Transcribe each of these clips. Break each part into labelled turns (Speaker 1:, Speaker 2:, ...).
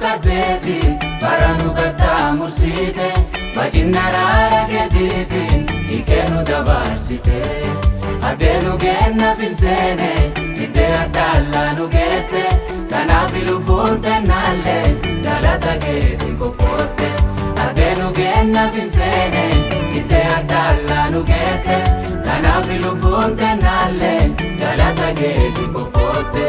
Speaker 1: kadeti baranu kata mursite bajinara ragetin ikenu dabarsite adenu genna finsene fide adalla nu gete kanafilu bunte nalle dalata geti kopote adenu genna finsene fide adalla nu gete kanafilu bunte nalle dalata geti kopote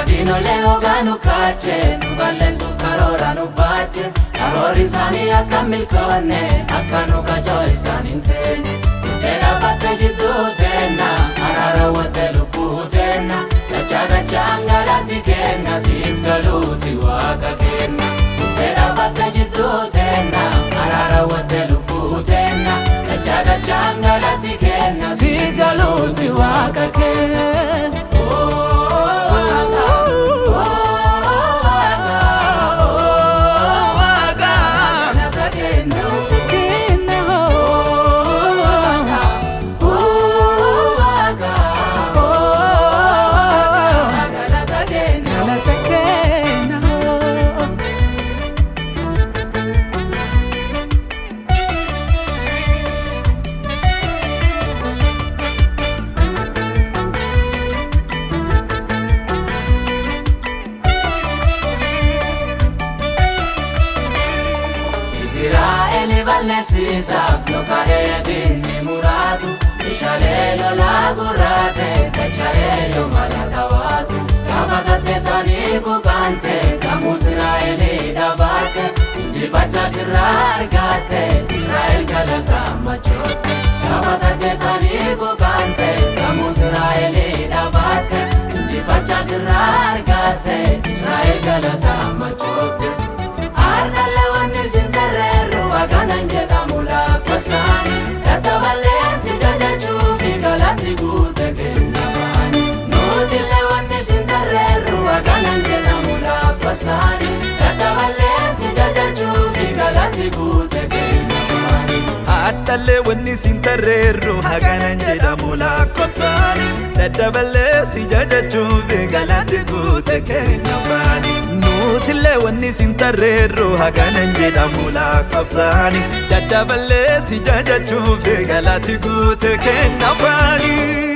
Speaker 1: Dino leo ganu kache, nugalle suf karora nu bache Karori sani akka milkone, akka nuka joy sani ntene Utena batte jiddu tenna, arara wate lupu tenna Dacha dacha angalati kenna, sif galuti waka kenna Utena batte jiddu tenna, arara wate lupu tenna Dacha dacha angalati kenna, sif galuti waka kenna Israeli balnesisaf loka edin muratu Ishale lola gurate Tachae yo maladawatu Kafasate sani kukante Kamu Israeli dabate Injifacha sirra argate Israel galata machote Kafasate sani kukante Kamu Israeli dabate Injifacha sirra argate Israel galata machote Arnale wanni sinterreru Aganan jedhamula kosani Databale si jajachuufi galati guute kennafani Nutille wanni sinterreru Aganan jedhamula kosani Databale si jajachuufi galati guute kennafani
Speaker 2: Addalle wanni sinterreru Aganan jedhamula kosani Databale si jajachuufi galati guute kennafani Nutille wanni sinterreru Aganan jedhamula kosani Databale si jajachuufi galati guute kennafani